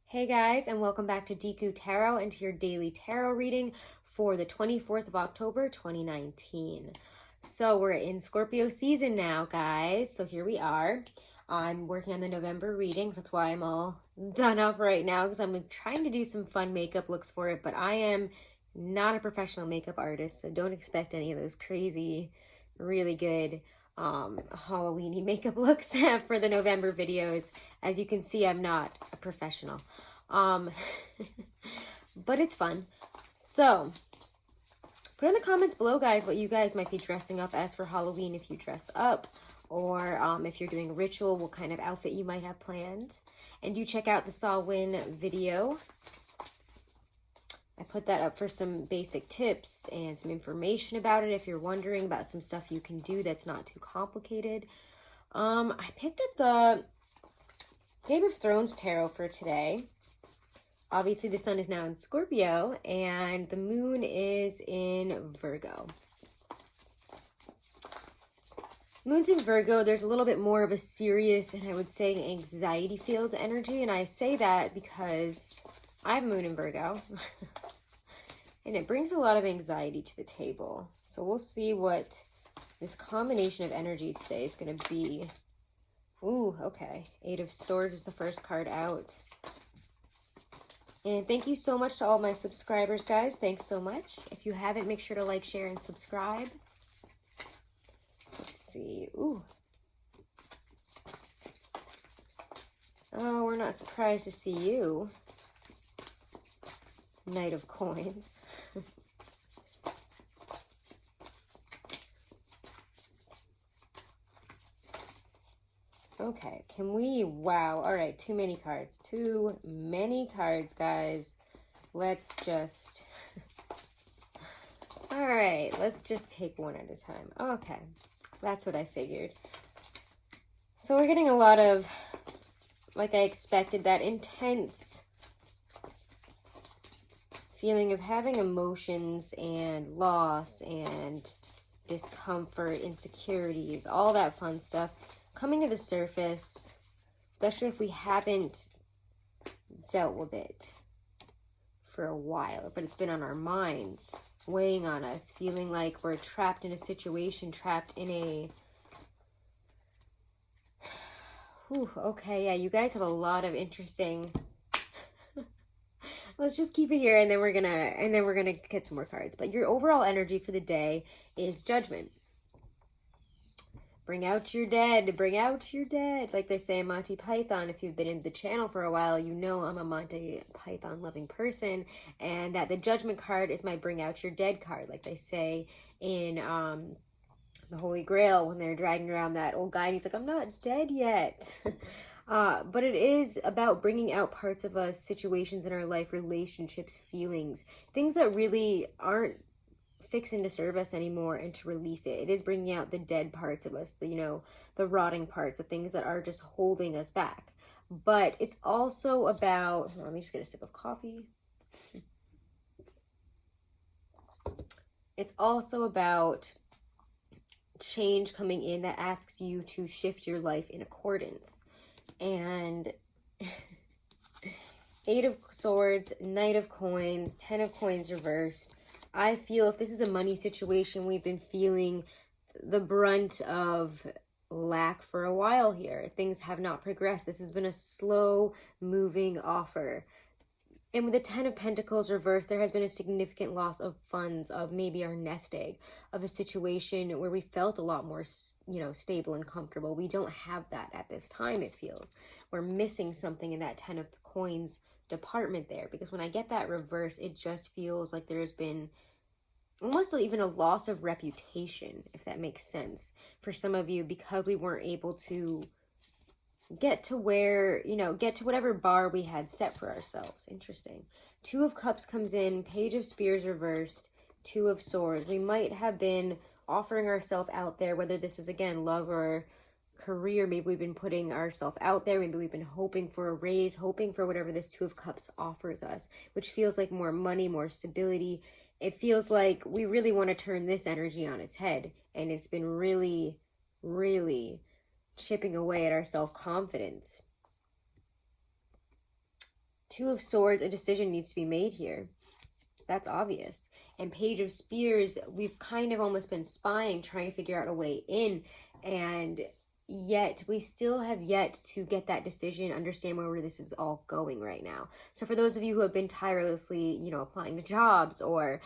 Hey guys, and welcome back to Deku Tarot and to your daily tarot reading for the 24th of October, 2019. So we're in Scorpio season now, guys. So here we are. I'm working on the November readings. That's why I'm all done up right now because I'm trying to do some fun makeup looks for it, but I am not a professional makeup artist, so don't expect any of those crazy, really good Halloween-y makeup looks for the November videos. As you can see, I'm not a professional. But it's fun. So put in the comments below, guys, what you guys might be dressing up as for Halloween, if you dress up, or if you're doing a ritual, what kind of outfit you might have planned. And do check out the Samhain video. I put that up for some basic tips and some information about it if you're wondering about some stuff you can do that's not too complicated. I picked up the Game of Thrones tarot for today. Obviously, the sun is now in Scorpio, and the moon is in Virgo. Moon's in Virgo, there's a little bit more of a serious and I would say anxiety-filled energy, and I say that because I have a moon in Virgo, and it brings a lot of anxiety to the table. So we'll see what this combination of energies today is going to be. Ooh, okay. Eight of Swords is the first card out. And thank you so much to all my subscribers, guys. Thanks so much. If you haven't, make sure to like, share, and subscribe. Let's see. Ooh. Oh, we're not surprised to see you. Knight of Coins. Okay, can we, wow, all right, too many cards. Too many cards, guys. Let's just, all right, let's just take one at a time. Okay, that's what I figured. So we're getting a lot of, like I expected, that intense feeling of having emotions and loss and discomfort, insecurities, all that fun stuff coming to the surface, especially if we haven't dealt with it for a while, but it's been on our minds, weighing on us, feeling like we're trapped in a situation, trapped in a... Whew, okay, yeah, you guys have a lot of interesting... Let's just keep it here, and then we're gonna get some more cards. But your overall energy for the day is Judgment. Bring out your dead. Bring out your dead. Like they say in Monty Python, if you've been in the channel for a while, you know I'm a Monty Python loving person. And that the Judgment card is my bring out your dead card. Like they say in the Holy Grail when they're dragging around that old guy and he's like, I'm not dead yet. But it is about bringing out parts of us, situations in our life, relationships, feelings, things that really aren't fixing to serve us anymore, and to release it. It is bringing out the dead parts of us, the rotting parts, the things that are just holding us back. But it's also about, let me just get a sip of coffee. It's also about change coming in that asks you to shift your life in accordance. And Eight of Swords, Knight of Coins, 10 of Coins reversed. I feel if this is a money situation, we've been feeling the brunt of lack for a while here. Things have not progressed. This has been a slow moving offer. And with the 10 of Pentacles reversed, there has been a significant loss of funds, of maybe our nest egg, of a situation where we felt a lot more, stable and comfortable. We don't have that at this time, it feels. We're missing something in that 10 of Coins department there, because when I get that reverse, it just feels like there's been almost even a loss of reputation, if that makes sense, for some of you, because we weren't able to get to where, get to whatever bar we had set for ourselves. Interesting. Two of Cups comes in, Page of Spears reversed, Two of Swords. We might have been offering ourselves out there, whether this is, again, love or career. Maybe we've been putting ourselves out there. Maybe we've been hoping for a raise, hoping for whatever this Two of Cups offers us, which feels like more money, more stability. It feels like we really want to turn this energy on its head, and it's been really, really chipping away at our self-confidence. Two of Swords, a decision needs to be made here. That's obvious. And Page of Spears, we've kind of almost been spying, trying to figure out a way in. And yet we still have yet to get that decision, understand where this is all going right now. So for those of you who have been tirelessly, applying to jobs or,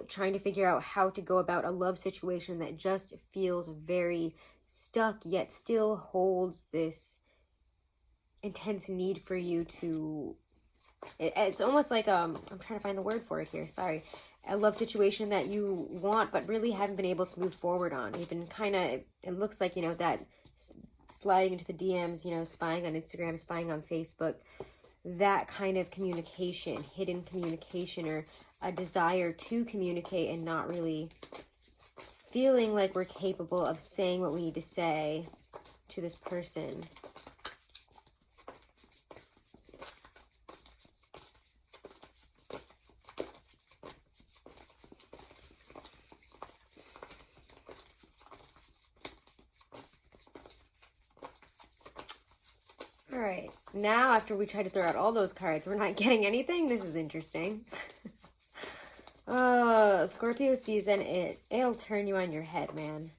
trying to figure out how to go about a love situation that just feels very stuck, yet still holds this intense need for you to, it's almost like, I'm trying to find the word for it here, sorry. A love situation that you want but really haven't been able to move forward on. You've been kind of, it looks like, that sliding into the DMs, spying on Instagram, spying on Facebook, that kind of communication, hidden communication, or a desire to communicate and not really feeling like we're capable of saying what we need to say to this person. All right, now after we try to throw out all those cards, we're not getting anything. This is interesting. Scorpio season, it'll turn you on your head, man.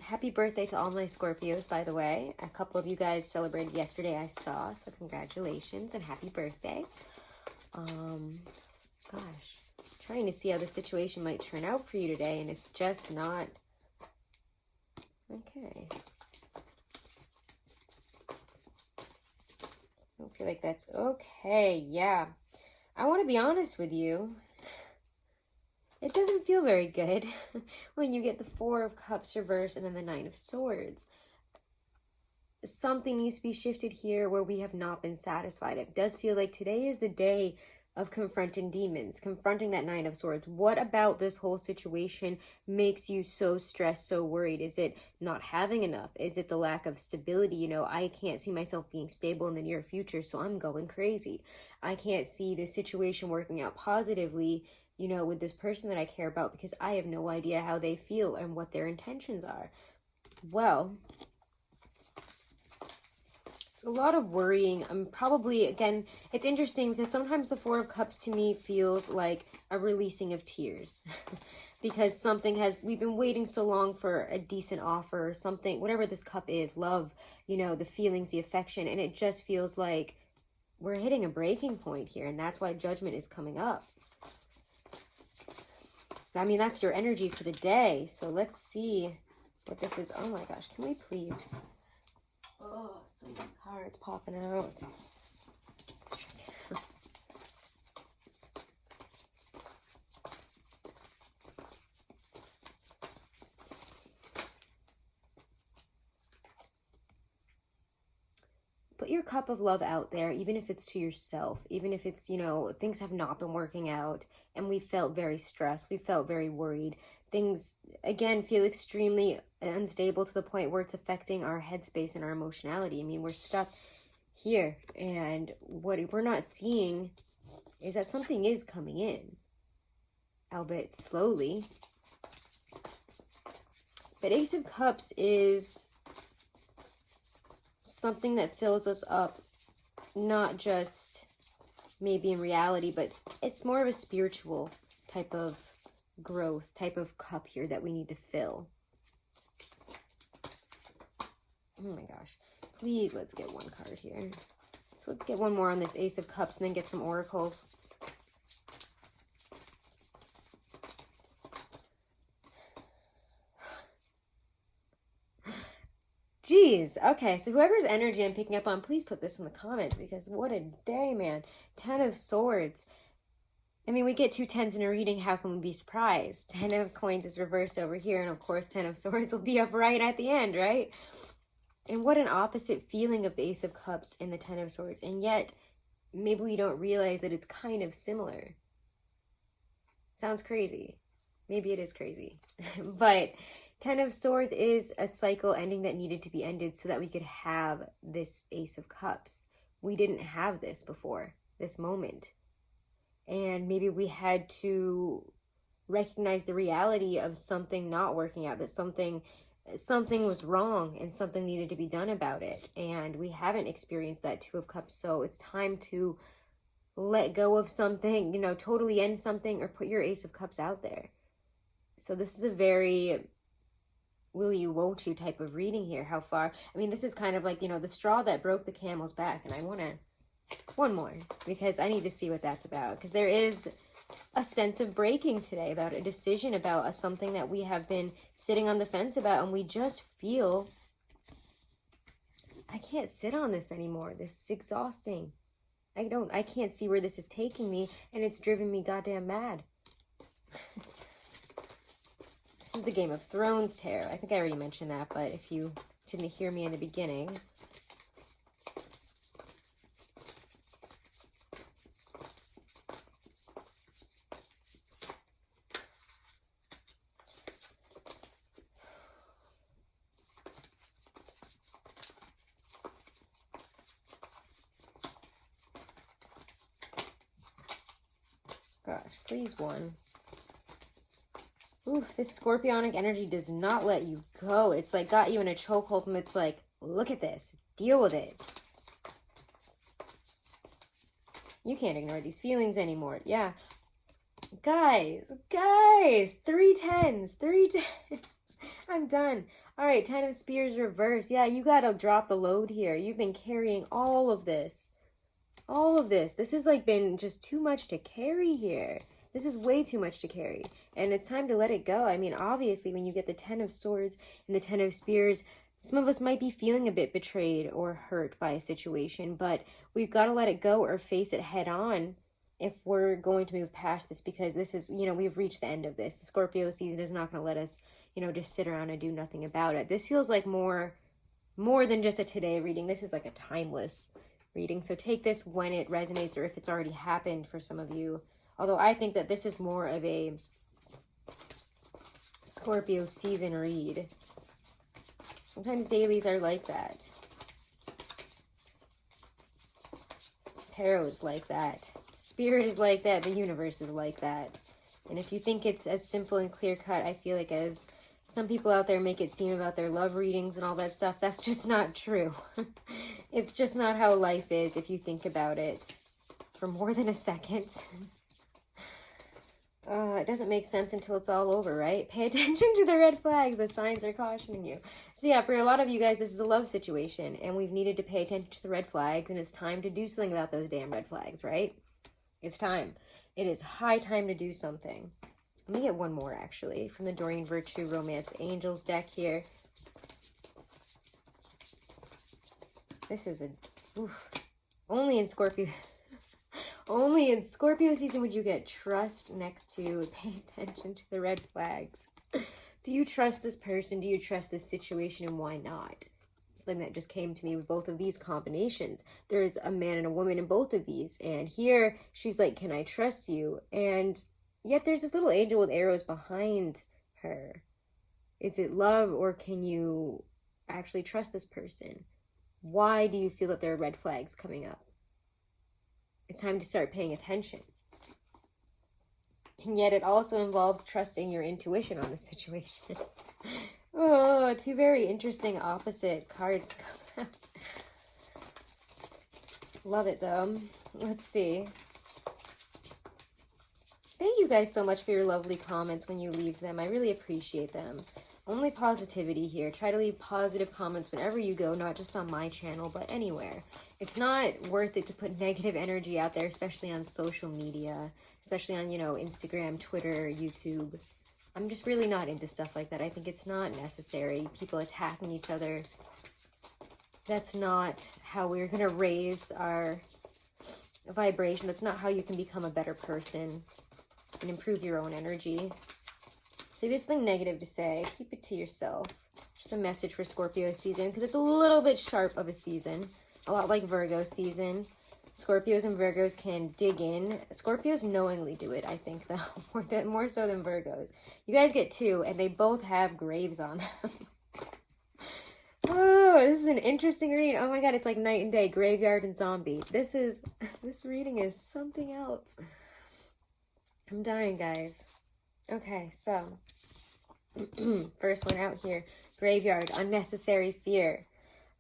Happy birthday to all my Scorpios, by the way. A couple of you guys celebrated yesterday, I saw, so congratulations and happy birthday. Gosh, trying to see how the situation might turn out for you today, and it's just not. Okay. I don't feel like that's okay. Yeah. I want to be honest with you. It doesn't feel very good when you get the Four of Cups reversed and then the Nine of Swords. Something needs to be shifted here where we have not been satisfied. It does feel like today is the day of confronting demons, confronting that Nine of Swords. What about this whole situation makes you so stressed, so worried? Is it not having enough? Is it the lack of stability? I can't see myself being stable in the near future, so I'm going crazy. I can't see this situation working out positively, with this person that I care about because I have no idea how they feel and what their intentions are. Well, a lot of worrying. Probably, again, it's interesting because sometimes the Four of Cups to me feels like a releasing of tears because we've been waiting so long for a decent offer or something, whatever this cup is, love, the feelings, the affection, and it just feels like we're hitting a breaking point here, and that's why Judgment is coming up. I mean, that's your energy for the day, so let's see what this is. Oh my gosh, can we please? Oh, so many cards popping out. Let's check it. Put your cup of love out there, even if it's to yourself, even if it's, things have not been working out and we felt very stressed, we felt very worried. Things, again, feel extremely unstable to the point where it's affecting our headspace and our emotionality. I mean, we're stuck here, and what we're not seeing is that something is coming in, albeit slowly. But Ace of Cups is something that fills us up, not just maybe in reality, but it's more of a spiritual type of growth, type of cup here that we need to fill. Oh my gosh. Please, let's get one card here. So let's get one more on this Ace of Cups and then get some oracles. Jeez. Okay, so whoever's energy I'm picking up on, please put this in the comments because what a day, man. 10 of Swords. I mean, we get 2 10s in a reading. How can we be surprised? 10 of Coins is reversed over here. And of course, 10 of Swords will be up right at the end, right? And what an opposite feeling of the Ace of Cups and the 10 of Swords. And yet, maybe we don't realize that it's kind of similar. Sounds crazy. Maybe it is crazy. But 10 of Swords is a cycle ending that needed to be ended so that we could have this Ace of Cups. We didn't have this before, this moment. And maybe we had to recognize the reality of something not working out, that something something was wrong and something needed to be done about it. And we haven't experienced that Two of Cups. So it's time to let go of something, you know, totally end something, or put your Ace of Cups out there. So this is a very will you, won't you type of reading here. How far? I mean, this is kind of like, you know, the straw that broke the camel's back. And I want to, one more, because I need to see what that's about. Because there is a sense of breaking today, about a decision, about something that we have been sitting on the fence about. And we just feel, I can't sit on this anymore. This is exhausting. I can't see where this is taking me. And it's driven me goddamn mad. This is the Game of Thrones tarot. I think I already mentioned that, but if you didn't hear me in the beginning. Gosh, please one. Ooh, this scorpionic energy does not let you go. It's like got you in a chokehold, and it's like, look at this. Deal with it. You can't ignore these feelings anymore. Yeah. Guys. 3 tens. I'm done. All right, 10 of Spears reverse. Yeah, you got to drop the load here. You've been carrying all of this. This has like been just too much to carry here. This is way too much to carry, and it's time to let it go. I mean, obviously, when you get the 10 of Swords and the 10 of Spears, some of us might be feeling a bit betrayed or hurt by a situation, but we've got to let it go or face it head on if we're going to move past this, because this is, you know, we've reached the end of this. The Scorpio season is not going to let us, you know, just sit around and do nothing about it. This feels like more than just a today reading. This is like a timeless reading. So take this when it resonates, or if it's already happened for some of you. Although I think that this is more of a Scorpio season read. Sometimes dailies are like that. Tarot is like that. Spirit is like that. The universe is like that. And if you think it's as simple and clear cut, I feel like as some people out there make it seem about their love readings and all that stuff, that's just not true. It's just not how life is if you think about it for more than a second. It doesn't make sense until it's all over, right? Pay attention to the red flags. The signs are cautioning you. So yeah, for a lot of you guys, this is a love situation, and we've needed to pay attention to the red flags, and it's time to do something about those damn red flags, right? It's time. It is high time to do something. Let me get one more, actually, from the Doreen Virtue Romance Angels deck here. This is only in Scorpio... Only in Scorpio season would you get trust next to pay attention to the red flags. Do you trust this person? Do you trust this situation? And why not? Something that just came to me with both of these combinations. There is a man and a woman in both of these. And here she's like, can I trust you? And yet there's this little angel with arrows behind her. Is it love, or can you actually trust this person? Why do you feel that there are red flags coming up? It's time to start paying attention. And yet it also involves trusting your intuition on the situation. Oh, two very interesting opposite cards come out. Love it though. Let's see. Thank you guys so much for your lovely comments when you leave them. I really appreciate them. Only positivity here. Try to leave positive comments whenever you go, not just on my channel, but anywhere. It's not worth it to put negative energy out there, especially on social media, especially on, you know, Instagram, Twitter, YouTube. I'm just really not into stuff like that. I think it's not necessary. People attacking each other. That's not how we're going to raise our vibration. That's not how you can become a better person and improve your own energy. So if you have something negative to say, keep it to yourself. Just a message for Scorpio season, because it's a little bit sharp of a season. A lot like Virgo season. Scorpios and Virgos can dig in. Scorpios knowingly do it, I think, though. More so than Virgos. You guys get two, and they both have graves on them. Oh, this is an interesting read. Oh my god, it's like night and day. Graveyard and zombie. This reading is something else. I'm dying, guys. Okay, so first one out here. Graveyard, unnecessary fear.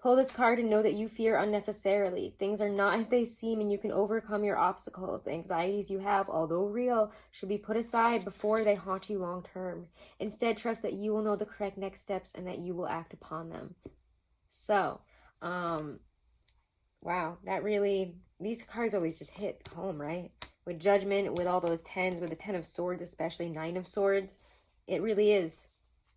Pull this card and know that you fear unnecessarily. Things are not as they seem and you can overcome your obstacles. The anxieties you have, although real, should be put aside before they haunt you long term. Instead, trust that you will know the correct next steps and that you will act upon them. So, wow, that really, these cards always just hit home, right? With Judgment, with all those tens, with the 10 of Swords, especially 9 of Swords, it really is.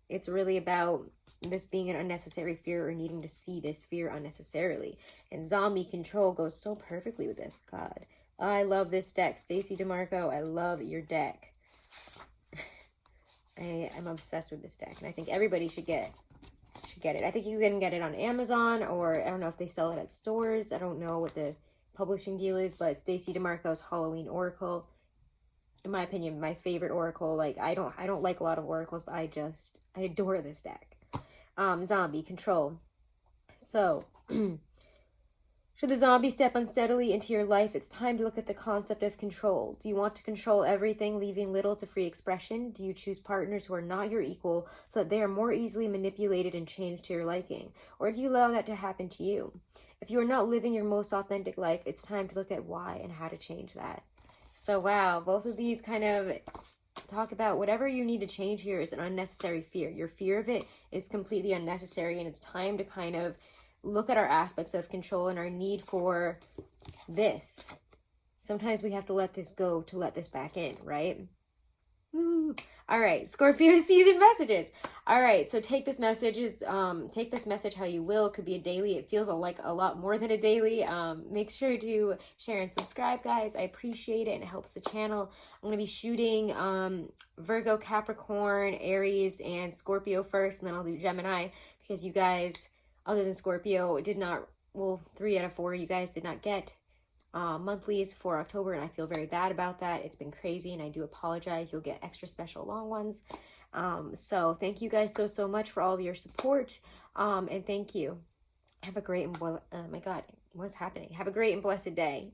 It's really about this being an unnecessary fear or needing to see this fear unnecessarily. And Zombie Control goes so perfectly with this. God, I love this deck. Stacey DeMarco, I love your deck. I am obsessed with this deck, and I think everybody should get it. I think you can get it on Amazon, or I don't know if they sell it at stores. I don't know what the publishing deal is, but Stacey DeMarco's Halloween Oracle, in my opinion, my favorite oracle. Like, I don't like a lot of oracles, but I adore this deck. Zombie Control. So, should the zombie step unsteadily into your life, it's time to look at the concept of control. Do you want to control everything, leaving little to free expression? Do you choose partners who are not your equal so that they are more easily manipulated and changed to your liking? Or do you allow that to happen to you? If you are not living your most authentic life, it's time to look at why and how to change that. So, wow, both of these kind of talk about whatever you need to change here is an unnecessary fear. Your fear of it is completely unnecessary, and it's time to kind of look at our aspects of control and our need for this. Sometimes we have to let this go to let this back in, right? Woo. All right, Scorpio season messages. All right, so take this message how you will. It could be a daily. It feels like a lot more than a daily. Make sure to share and subscribe, guys. I appreciate it, and it helps the channel. I'm going to be shooting Virgo, Capricorn, Aries, and Scorpio first, and then I'll do Gemini, because you guys, other than Scorpio, 3 out of 4 you guys did not get monthlies for October, and I feel very bad about that. It's been crazy, and I do apologize. You'll get extra special long ones. So thank you guys so much for all of your support, and thank you. Have a great and oh my god, what's happening? Have a great and blessed day.